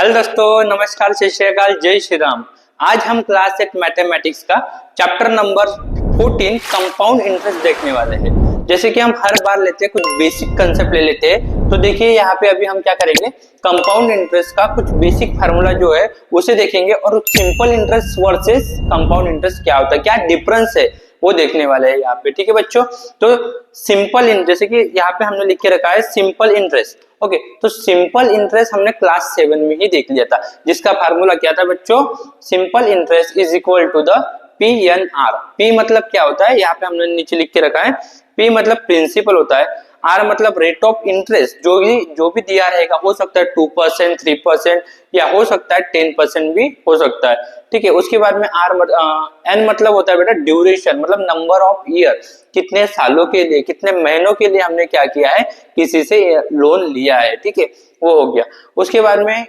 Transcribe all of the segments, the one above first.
Hello दोस्तों, नमस्कार, सत श्री अकाल, जय श्री राम। आज हम क्लास 8 मैथमेटिक्स का चैप्टर नंबर 14 कंपाउंड इंटरेस्ट देखने वाले हैं। जैसे कि हम हर बार लेते हैं कुछ बेसिक कंसेप्ट ले लेते हैं, तो देखिए यहाँ पे अभी हम क्या करेंगे, कंपाउंड इंटरेस्ट का कुछ बेसिक फार्मूला जो है उसे देखेंगे और simple interest versus compound interest क्या होता है, क्या डिफरेंस है वो देखने वाले हैं यहाँ पे। ठीक है बच्चों, तो सिंपल जैसे कि यहाँ पे हमने लिख के रखा है सिंपल इंटरेस्ट। ओके, तो सिंपल इंटरेस्ट हमने क्लास 7 में ही देख लिया था, जिसका फार्मूला क्या था बच्चों, simple interest is equal to the PNR। P मतलब क्या होता है, यहाँ पे हमने नीचे लिख के रखा है, P मतलब प्रिंसिपल होता है, R मतलब रेट ऑफ इंटरेस्ट, जो भी दिया रहेगा, हो सकता है 2%, 3% या हो सकता है 10% भी हो सकता है। ठीक है, उसके बाद में N मतलब होता है बेटा ड्यूरेशन, मतलब नंबर ऑफ ईयर, कितने सालों के लिए, कितने महीनों के लिए हमने क्या किया है, किसी से लोन लिया है। ठीक है, वो हो गया। उसके बाद में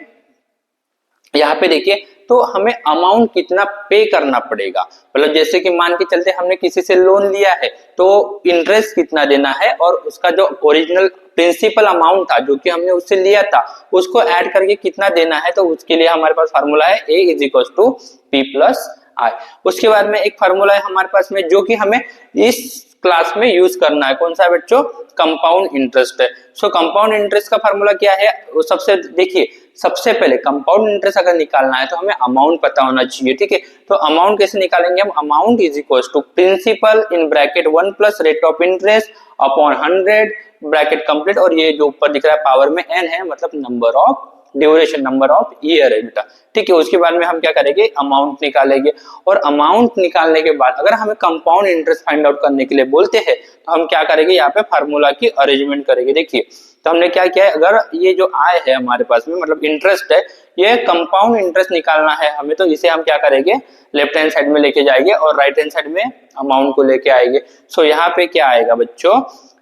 यहाँ पे देखिए, तो हमें अमाउंट कितना पे करना पड़ेगा, मतलब जैसे कि मान के चलते हमने किसी से लोन लिया है तो इंटरेस्ट कितना देना है, और उसका जो ओरिजिनल प्रिंसिपल अमाउंट था जो कि हमने उससे लिया था उसको ऐड करके कितना देना है, तो उसके लिए हमारे पास फार्मूला है A is equal to P plus I। उसके बाद में एक फार्मूला है हमारे पास में जो कि हमें इस क्लास में यूज करना है, कौन सा बच्चों, कंपाउंड इंटरेस्ट है। सो कंपाउंड इंटरेस्ट का फार्मूला क्या है, वो सबसे देखिए, सबसे पहले कंपाउंड इंटरेस्ट अगर निकालना है तो हमें अमाउंट पता होना चाहिए। ठीक है, तो अमाउंट कैसे निकालेंगे हम, amount is equal to principal in bracket 1 plus rate of interest upon 100 bracket complete, और ये जो ऊपर दिख रहा है पावर में n है, मतलब number of duration, number of year है बेटा। ठीक है, उसके बाद में हम क्या करेंगे, अमाउंट निकालेंगे, और अमाउंट निकालने के बाद अगर हमें कंपाउंड इंटरेस्ट फाइंड आउट करने के लिए बोलते हैं तो हम क्या करेंगे, यहाँ पे फार्मूला की अरेंजमेंट करेंगे। देखिए, तो हमने क्या किया है, अगर ये जो आय है हमारे पास में, मतलब इंटरेस्ट है, ये कंपाउंड इंटरेस्ट निकालना है हमें, तो इसे हम क्या करेंगे, लेफ्ट हैंड साइड में लेके जाएंगे और राइट हैंड साइड में अमाउंट को लेके आएंगे। सो यहाँ पे क्या आएगा बच्चों,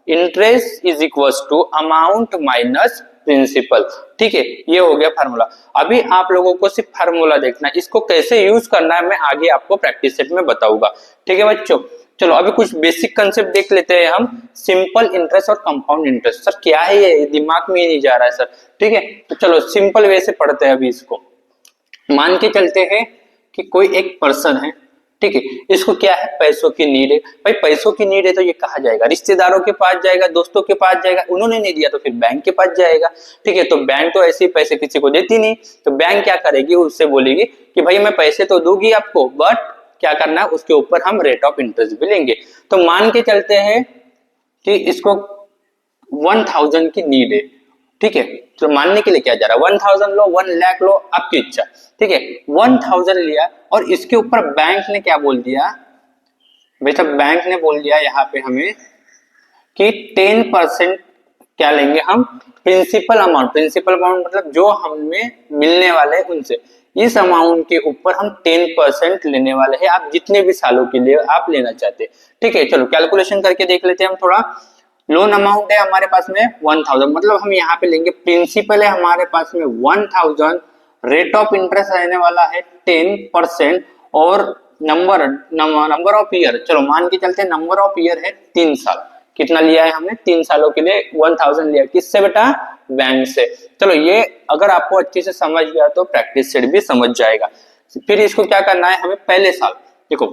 interest is equal to amount minus principal. ठीक है, ये हो गया फार्मूला। अभी आप लोगों को सिर्फ फार्मूला देखना है, इसको कैसे यूज करना है मैं आगे आपको प्रैक्टिस सेट में बताऊंगा। ठीक है बच्चों, चलो अभी कुछ बेसिक कंसेप्ट देख लेते हैं हम, सिंपल इंटरेस्ट और कंपाउंड इंटरेस्ट। सर क्या है ये, दिमाग में ही नहीं जा रहा है सर। ठीक है, तो चलो सिंपल वे से पढ़ते हैं। अभी इसको मान के चलते हैं कि कोई एक पर्सन है, ठीक है, इसको क्या है, पैसों की नीड है। भाई पैसों की नीड है तो ये कहाँ जाएगा, रिश्तेदारों के पास जाएगा, दोस्तों के पास जाएगा, उन्होंने नहीं दिया तो फिर बैंक के पास जाएगा। ठीक है, तो बैंक तो ऐसे ही पैसे किसी को देती नहीं, तो बैंक क्या करेगी, उससे बोलेगी कि भाई मैं पैसे तो दूंगी आपको, बट क्या करना है, उसके ऊपर हम रेट ऑफ इंटरेस्ट भी लेंगे। तो मान के चलते हैं कि इसको 1000 की नीड है। ठीक है, तो मानने के लिए क्या जा रहा है, 1000 लो, 1 लाख लो, आपकी इच्छा। ठीक है, 1000 लिया और इसके ऊपर बैंक ने क्या बोल दिया, बेटा बैंक ने बोल दिया यहाँ पे हमें कि 10% क्या लेंगे हम, प्रिंसिपल अमाउंट। प्रिंसिपल अमाउंट मतलब जो हमें मिलने वाले हैं उनसे, इस अमाउंट के ऊपर हम 10% लेने वाले हैं, आप जितने भी सालों के लिए आप लेना चाहते हैं। ठीक है, चलो कैलकुलेशन करके देख लेते हैं हम थोड़ा। लोन अमाउंट है हमारे पास में 1000, मतलब हम यहाँ पे लेंगे, प्रिंसिपल है हमारे पास में 1000, रेट ऑफ इंटरेस्ट रहने वाला है 10%, और नंबर ऑफ ईयर, चलो मान के चलते हैं नंबर ऑफ ईयर है 3 साल। कितना लिया है हमने, 3 सालों के लिए 1000 लिया, किससे बेटा, बैंक से। चलो ये अगर आपको अच्छे से समझ गया तो प्रैक्टिस सेट भी समझ जाएगा। फिर इसको क्या करना है हमें, पहले साल देखो,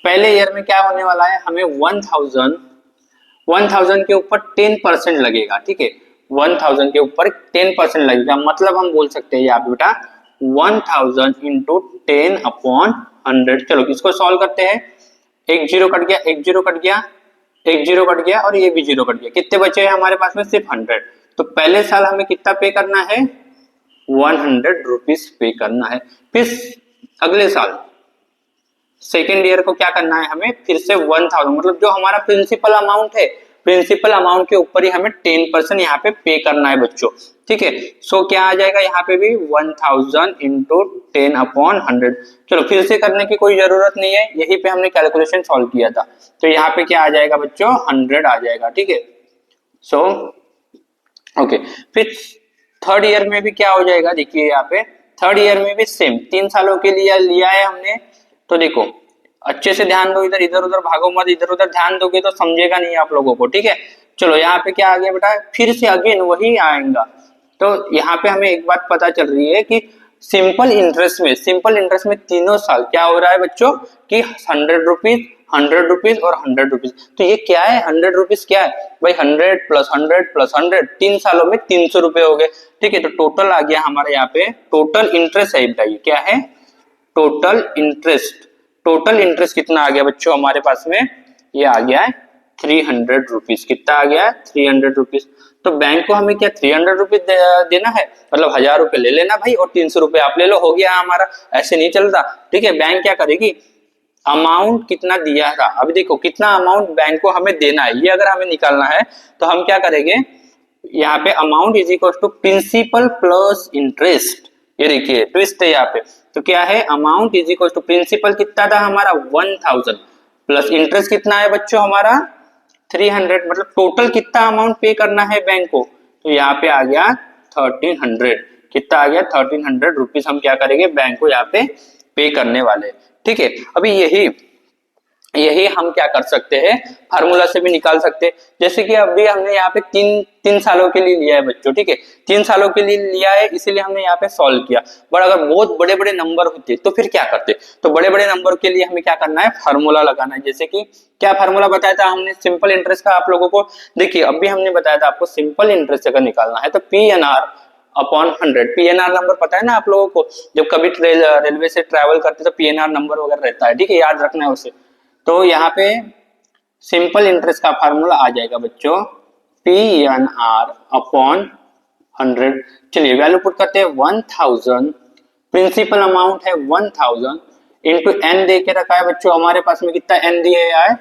पहले ईयर में क्या होने वाला है, हमें 1000 के ऊपर 10% लगेगा। ठीक है, 1000 के ऊपर 10% लगेगा, मतलब हम बोल सकते हैं यहाँ पे बेटा 1000 इंटू 10 अपॉन 100। चलो इसको सॉल्व करते हैं, एक जीरो कट गया, एक जीरो कट गया, एक जीरो कट गया, और ये भी जीरो कट गया, कितने बचे हैं हमारे पास में, सिर्फ 100। तो पहले साल हमें कितना पे करना है, 100 रुपीज पे करना है। फिर अगले साल सेकेंड ईयर को क्या करना है हमें, फिर से 1000, मतलब जो हमारा प्रिंसिपल अमाउंट है, प्रिंसिपल अमाउंट के ऊपर ही हमें 10% यहाँ पे पे करना है बच्चों। ठीक है, सो क्या आ जाएगा यहाँ पे भी 1000 इंटू 10 अपॉन 100। चलो फिर से करने की कोई जरूरत नहीं है, यहीं पे हमने कैलकुलेशन सॉल्व किया था, तो यहाँ पे क्या आ जाएगा बच्चों, 100 आ जाएगा। ठीक है, सो ओके, फिर थर्ड ईयर में भी क्या हो जाएगा, देखिए यहाँ पे थर्ड ईयर में भी सेम 3 सालों के लिए लिया है हमने। तो देखो अच्छे से ध्यान दो, इधर इधर उधर भागो मत, इधर उधर ध्यान दोगे तो समझेगा नहीं आप लोगों को। ठीक है, चलो यहाँ पे क्या आ गया बेटा, फिर से अगेन वही आएगा, तो यहाँ पे हमें एक बात पता चल रही है कि सिंपल इंटरेस्ट में तीनों साल क्या हो रहा है बच्चों कि 100 रुपीज, 100 रुपीज और 100 रुपीज। तो ये क्या है, 100 रुपीज क्या है भाई, 100 + 100 + 100, 3 सालों में 300 रुपए हो गए। ठीक है, तो टोटल आ गया हमारे यहाँ पे, टोटल इंटरेस्ट है बताइए क्या है, टोटल इंटरेस्ट कितना आ गया बच्चों हमारे पास में, ये आ गया है 300 रुपीज। कितना आ गया है, 300 रुपीज। तो बैंक को हमें क्या 300 रुपीज देना है, मतलब 1000 रुपए ले लेना भाई और 300 रुपए आप ले लो, हो गया हमारा। ऐसे नहीं चलता। ठीक है, बैंक क्या करेगी, अमाउंट कितना दिया था, अभी देखो कितना अमाउंट बैंक को हमें देना है, ये अगर हमें निकालना है तो हम क्या करेंगे, यहाँ पे amount is equal to principal plus interest. ये देखिए ट्विस्ट है यहाँ पे, तो क्या है, amount is equal to principal कितना था हमारा 1000 प्लस इंटरेस्ट कितना है बच्चों हमारा 300, मतलब टोटल कितना अमाउंट पे करना है बैंक को, तो यहाँ पे आ गया 1300। कितना आ गया 1300 रुपीज हम क्या करेंगे बैंक को यहाँ पे करने वाले। ठीक है, अभी यही हम क्या कर सकते हैं, फार्मूला से भी निकाल सकते हैं। जैसे कि अभी हमने यहाँ पे तीन सालों के लिए लिया है बच्चों। ठीक है, 3 सालों के लिए लिया है, इसीलिए हमने यहाँ पे सॉल्व किया। बट अगर बहुत बड़े बड़े नंबर होते तो फिर क्या करते, तो बड़े बड़े नंबर के लिए हमें क्या करना है, फार्मूला लगाना है। जैसे कि क्या फार्मूला बताया था हमने सिंपल इंटरेस्ट का आप लोगों को, देखिए अभी हमने बताया था आपको सिंपल इंटरेस्ट अगर निकालना है तो PNR/100। PNR नंबर पता है ना आप लोगों को, जब कभी रेलवे से ट्रेवल करते तो PNR नंबर वगैरह रहता है। ठीक है, याद रखना है उसे। तो यहाँ पे सिंपल इंटरेस्ट का फार्मूला आ जाएगा बच्चों PNR/100। चलिए वैल्यू पुट करते हैं 1000, प्रिंसिपल अमाउंट है 1000 इंटू एन दे के रखा है बच्चों हमारे पास में, कितना एन दिया है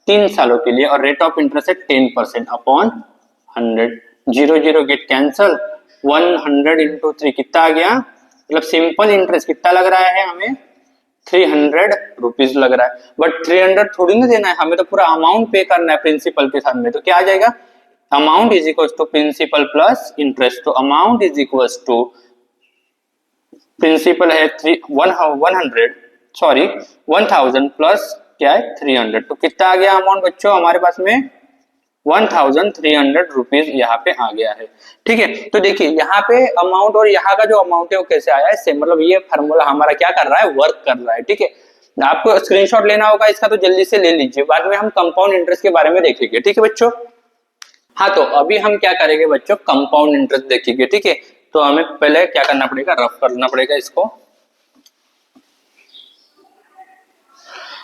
3 सालों के लिए, और रेट ऑफ इंटरेस्ट है 10% अपॉन 100। 0 0 गेट कैंसल, 100 इंटू 3 कितना आ गया, मतलब सिंपल इंटरेस्ट कितना लग रहा है हमें 300 रुपीज लग रहा है। बट 300 थोड़ी ना देना है हमें, तो पूरा अमाउंट पे करना है प्रिंसिपल के साथ में। तो क्या आ जाएगा, amount is equal to principal plus interest. तो amount is equal to principal है 1000 प्लस क्या है 300। तो कितना आ गया अमाउंट बच्चों हमारे पास में 1300 रुपीज यहाँ पे आ गया है। ठीक है, तो देखिए यहाँ पे अमाउंट और यहाँ का जो अमाउंट है वो कैसे आया है सेम, मतलब ये फार्मूला हमारा क्या कर रहा है, वर्क कर रहा है। ठीक है, आपको स्क्रीनशॉट लेना होगा इसका तो जल्दी से ले लीजिए, बाद में हम कंपाउंड इंटरेस्ट के बारे में देखेंगे। ठीक है बच्चों, हाँ तो अभी हम क्या करेंगे बच्चों, कंपाउंड इंटरेस्ट देखेंगे। ठीक है, तो हमें पहले क्या करना पड़ेगा, रफ करना पड़ेगा इसको।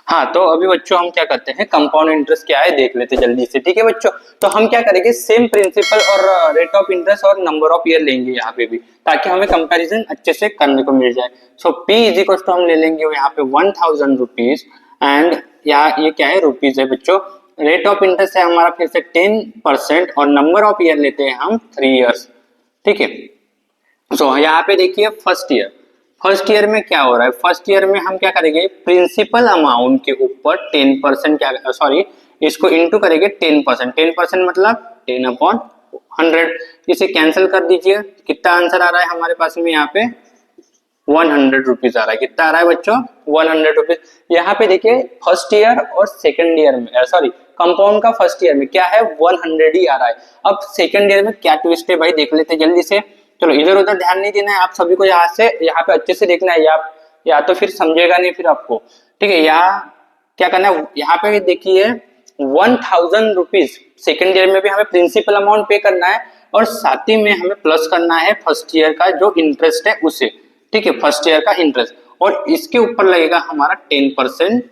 हाँ तो अभी बच्चों हम क्या करते हैं, कंपाउंड इंटरेस्ट क्या है देख लेते जल्दी से। ठीक है बच्चों, तो हम क्या करेंगे, सेम प्रिंसिपल और रेट ऑफ इंटरेस्ट और नंबर ऑफ ईयर लेंगे यहाँ पे भी, ताकि हमें कंपैरिजन अच्छे से करने को मिल जाए। सो P इज इक्वल टू हम ले लेंगे यहाँ पे 1000 रुपीज, एंड यहाँ ये क्या है रुपीज है बच्चों। रेट ऑफ इंटरेस्ट है हमारा फिर से 10% और नंबर ऑफ ईयर लेते हैं हम 3 इयर्स। ठीक है, सो यहाँ पे देखिए फर्स्ट ईयर में क्या हो रहा है, फर्स्ट ईयर में हम क्या करेंगे, प्रिंसिपल अमाउंट के ऊपर 10% क्या, सॉरी इसको इंटू करेंगे 10%। 10% मतलब 10/100। इसे कैंसिल कर दीजिए, कितना आंसर आ रहा है हमारे पास में यहाँ पे 100 रुपीज आ रहा है। कितना आ रहा है बच्चों 100 रुपीज। यहाँ पे देखिए फर्स्ट ईयर और सेकेंड ईयर में, सॉरी कंपाउंड का फर्स्ट ईयर में क्या है 100 ही आ रहा है। अब सेकेंड ईयर में क्या ट्विस्ट है भाई देख लेते जल्दी से। चलो इधर उधर ध्यान नहीं देना है आप सभी को, यहाँ पे अच्छे से देखना है, या तो फिर समझेगा नहीं फिर आपको। ठीक है, यहाँ क्या करना है, यहाँ पे देखिए 1000 रुपीज सेकेंड ईयर में भी हमें प्रिंसिपल अमाउंट पे करना है, और साथ ही में हमें प्लस करना है फर्स्ट ईयर का जो इंटरेस्ट है उसे। ठीक है, फर्स्ट ईयर का इंटरेस्ट, और इसके ऊपर लगेगा हमारा 10%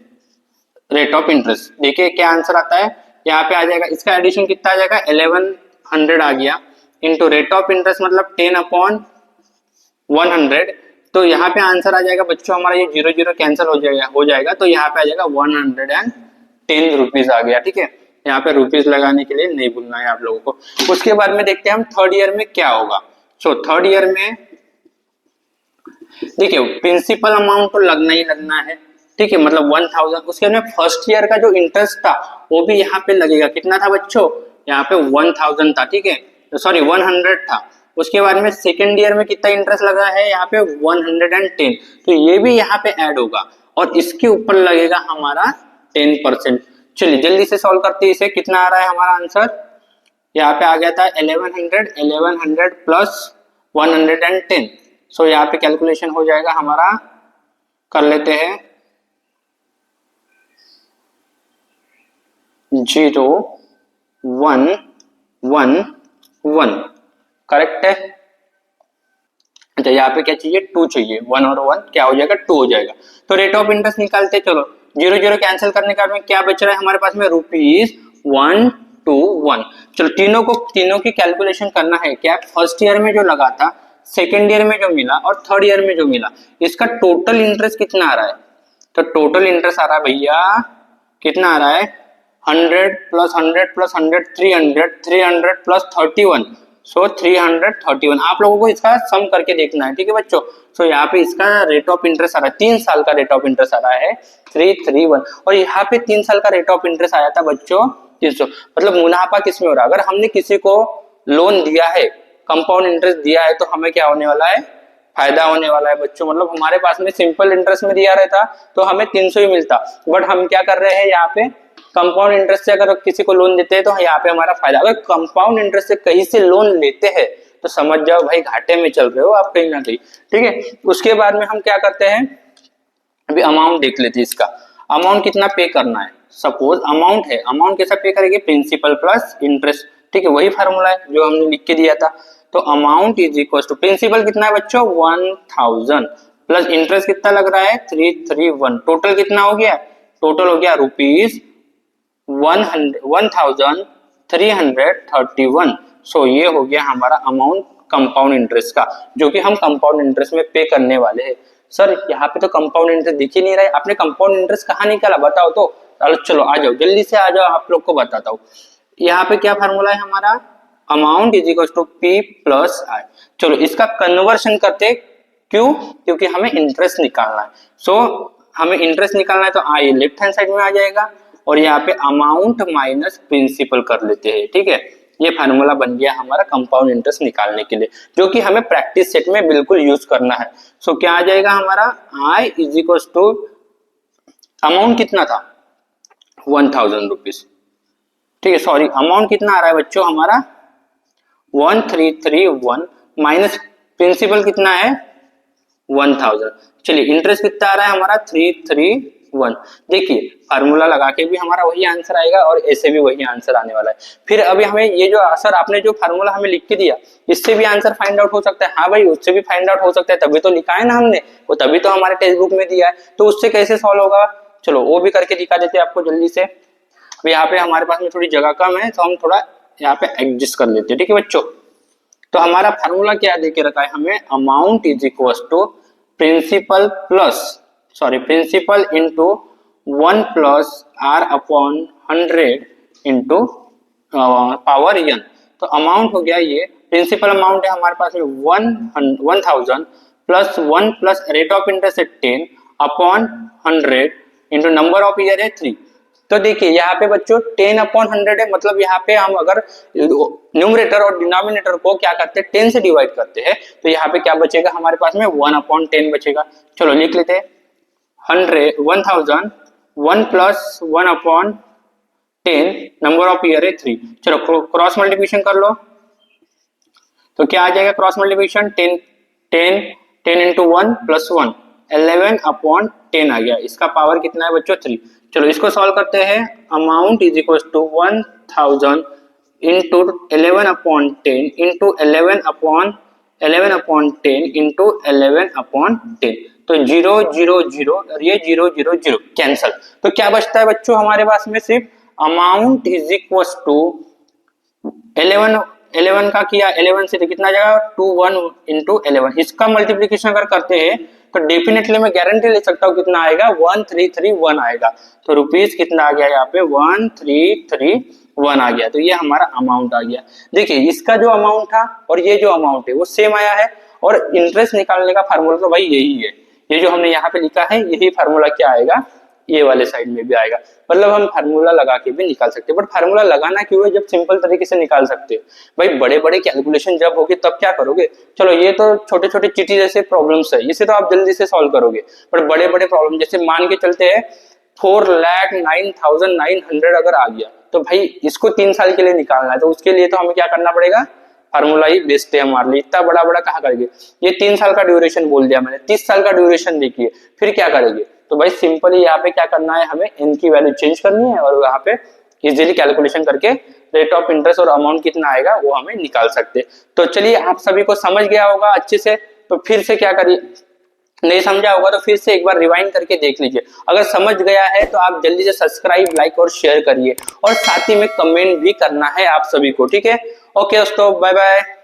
रेट ऑफ इंटरेस्ट। देखिए क्या आंसर आता है, यहाँ पे आ जाएगा, इसका एडिशन कितना आ जाएगा 1100 आ गया, इंटू रेट ऑफ इंटरेस्ट मतलब 10/100। तो यहाँ पे आंसर आ जाएगा बच्चों हमारा, ये 0 0 कैंसिल हो जाएगा, तो यहाँ पे आ जाएगा 110 रुपीज आ गया। ठीक है, यहाँ पे रुपीज लगाने के लिए नहीं भूलना है आप लोगों को। उसके बाद में देखते हैं हम थर्ड ईयर में क्या होगा। सो थर्ड ईयर में देखिए प्रिंसिपल अमाउंट तो लगना ही लगना है। ठीक है, मतलब 1000। उसके बाद फर्स्ट ईयर का जो इंटरेस्ट था वो भी यहाँ पे लगेगा। कितना था बच्चों, यहाँ पे 1000 था। ठीक है, सॉरी 100 था। उसके बाद में सेकेंड ईयर में कितना इंटरेस्ट लगा है यहाँ पे 110, तो ये भी यहाँ पे ऐड होगा, और इसके ऊपर लगेगा हमारा 10%। चलिए जल्दी से सॉल्व करते हैं इसे। कितना आ रहा है हमारा आंसर, यहाँ पे आ गया था 1100 प्लस 110। सो यहाँ पे कैलकुलेशन हो जाएगा हमारा, कर लेते हैं 0,1,1,1, करेक्ट है। अच्छा यहाँ पे क्या चाहिए, 2 चाहिए, 1 और 1 क्या हो जाएगा, 2 हो जाएगा। तो रेट ऑफ इंटरेस्ट निकालते, चलो 0 कैंसिल करने के बाद में क्या बच रहा है हमारे पास में, ₹121। चलो तीनों की कैलकुलेशन करना है क्या, फर्स्ट ईयर में जो लगा था, सेकेंड ईयर में जो मिला और थर्ड ईयर में जो मिला, इसका टोटल इंटरेस्ट कितना आ रहा है। तो टोटल इंटरेस्ट आ रहा है भैया, कितना आ रहा है, 100 प्लस 100 प्लस 100, 300 प्लस 31, सो 331। आप लोगों को इसका सम करके देखना है, ठीक है बच्चों। सो यहाँ पे इसका रेट ऑफ इंटरेस्ट आ रहा है, 3 साल का रेट ऑफ इंटरेस्ट आ रहा है 331, और यहाँ पे 3 साल का रेट ऑफ इंटरेस्ट आया था बच्चों 300। मतलब मुनाफा किसमें हो रहा है, अगर हमने किसी को लोन दिया है, कंपाउंड इंटरेस्ट दिया है, तो हमें क्या होने वाला है, फायदा होने वाला है बच्चों। मतलब हमारे पास में सिंपल इंटरेस्ट में दिया रहता तो हमें 300 ही मिलता, बट हम क्या कर रहे हैं यहाँ पे, कंपाउंड इंटरेस्ट से अगर किसी को लोन देते हैं तो यहाँ पे हमारा फायदा। अगर कंपाउंड इंटरेस्ट से कहीं से लोन लेते हैं तो समझ जाओ भाई घाटे में चल रहे हो आप कहीं ना कहीं, ठीक है। उसके बाद में हम क्या करते हैं, अभी अमाउंट देख लेते हैं इसका, अमाउंट कितना पे करना है। सपोज अमाउंट है, अमाउंट कैसा पे करेंगे, प्रिंसिपल प्लस इंटरेस्ट, ठीक है, वही फार्मूला है जो हमने लिख के दिया था। तो amount is equal to, principal कितना है बच्चों 1000 प्लस इंटरेस्ट कितना लग रहा है 331, टोटल कितना हो गया, टोटल हो गया ₹1331। सो ये हो गया हमारा अमाउंट कंपाउंड इंटरेस्ट का, जो कि हम कंपाउंड इंटरेस्ट में पे करने वाले हैं। सर यहाँ पे तो कंपाउंड इंटरेस्ट दिख ही नहीं रहा है, आपने कंपाउंड इंटरेस्ट कहाँ निकाला बताओ तो। चलो आ जाओ जल्दी से आ जाओ, आप लोग को बताता हूँ। यहाँ पे क्या फार्मूला है हमारा, amount is equal to P plus I। चलो इसका कन्वर्शन करते, क्यों, क्योंकि हमें इंटरेस्ट निकालना है। सो हमें इंटरेस्ट निकालना है तो I लेफ्ट हैंड साइड में आ जाएगा, और यहाँ पे अमाउंट माइनस प्रिंसिपल कर लेते हैं, ठीक है। ये फार्मूला बन गया हमारा कंपाउंड इंटरेस्ट निकालने के लिए, जो कि हमें प्रैक्टिस सेट में बिल्कुल यूज करना है। सो क्या आ जाएगा हमारा, I is equal to, amount कितना था 1000 रुपीज, ठीक है, सॉरी अमाउंट कितना आ रहा है बच्चों हमारा 1331, माइनस प्रिंसिपल कितना है 1000। चलिए इंटरेस्ट कितना आ रहा है हमारा 331। देखिए फार्मूला लगा के भी हमारा वही आंसर आएगा और ऐसे भी वही आंसर आने वाला है। फिर अभी हमें ये जो आंसर आपने जो फार्मूला हमें लिख के दिया, इससे भी आंसर फाइंड आउट हो सकता है। हाँ भाई उससे भी फाइंड आउट हो सकता है, तभी तो लिखा है ना हमने, वो तभी तो हमारे टेक्स्ट बुक में दिया है। तो उससे कैसे सॉल्व होगा, चलो वो भी करके दिखा देते हैं आपको जल्दी से। अब यहाँ पे हमारे पास में थोड़ी जगह कम है तो हम थोड़ा यहाँ पे एडजस्ट कर लेते हैं, ठीक है बच्चों। तो हमारा फार्मूला क्या दे के रखा है हमें, amount is equal to principal into 1 plus R upon 100 into power n। तो अमाउंट हो गया ये, प्रिंसिपल अमाउंट है हमारे पास में 1000 plus 1 plus rate of interest है 10 upon 100 into number of year है 3। तो देखिए यहाँ पे बच्चों 10 अपॉन 100 है, मतलब यहाँ पे हम अगर न्यूमरेटर और डिनोमिनेटर को क्या करते हैं 10 से डिवाइड करते हैं, तो यहाँ पे क्या बचेगा हमारे पास में 1 अपॉन 10 बचेगा। चलो लिख लेते हैं 1000 1 plus 1 upon 10 number of year है 3। चलो क्रॉस मल्टीप्लिकेशन कर लो, तो क्या आ जाएगा cross multiplication 10 into 1 plus 1 11 upon 10 आ गया, इसका पावर कितना है बच्चों 3। चलो इसको सॉल्व करते हैं, amount is equal to 1000 into 11 upon 10 into 11 upon 10 into 11 upon 10। तो 0 0 0 और ये 0 0 0 कैंसल। तो क्या बचता है बच्चों हमारे पास में, सिर्फ अमाउंट इज इक्वल टू 11 का किया, 11 से तो कितना जाएगा 21 इंटू 11। इसका मल्टीप्लीकेशन अगर करते हैं तो डेफिनेटली मैं गारंटी ले सकता हूँ कितना आएगा 1331 आएगा। तो रुपीज कितना आ गया यहाँ पे 1331 आ गया। तो ये हमारा अमाउंट आ गया। देखिए इसका जो अमाउंट था और ये जो अमाउंट है वो सेम आया है, और इंटरेस्ट निकालने का फार्मूला तो भाई यही है, ये जो हमने यहाँ पे लिखा है यही फार्मूला क्या आएगा, ये वाले साइड में भी आएगा। मतलब हम फार्मूला लगा के भी निकाल सकते हैं, बट फार्मूला लगाना क्यों है जब सिंपल तरीके से निकाल सकते हैं। भाई बड़े बड़े कैलकुलेशन जब होगी तब क्या करोगे। चलो ये तो छोटे छोटे चीटी जैसे प्रॉब्लम्स है, इसे तो आप जल्दी से सॉल्व करोगे, बट बड़े बड़े प्रॉब्लम जैसे मान के चलते हैं 4,09,900 अगर आ गया तो भाई इसको 3 साल के लिए निकालना है, तो उसके लिए तो हमें क्या करना पड़ेगा, फार्मूला ही बेस्ट है हमारे लिए, इतना बड़ा बड़ा कहाँ करेंगे। ये 3 साल का ड्यूरेशन बोल दिया मैंने, 30 साल का ड्यूरेशन देखिए, फिर क्या करेंगे। तो भाई सिंपली यहाँ पे क्या करना है, हमें n की वैल्यू चेंज करनी है और यहाँ पे इजीली कैलकुलेशन करके रेट ऑफ इंटरेस्ट और अमाउंट कितना आएगा वो हमें निकाल सकते। तो चलिए आप सभी को समझ गया होगा अच्छे से, तो फिर से क्या करिए, नहीं समझा होगा तो फिर से एक बार रिवाइंड करके देख लीजिए। अगर समझ गया है तो आप जल्दी से सब्सक्राइब, लाइक और शेयर करिए और साथ ही में कमेंट भी करना है आप सभी को, ठीक है। ओके दोस्तों, बाय बाय।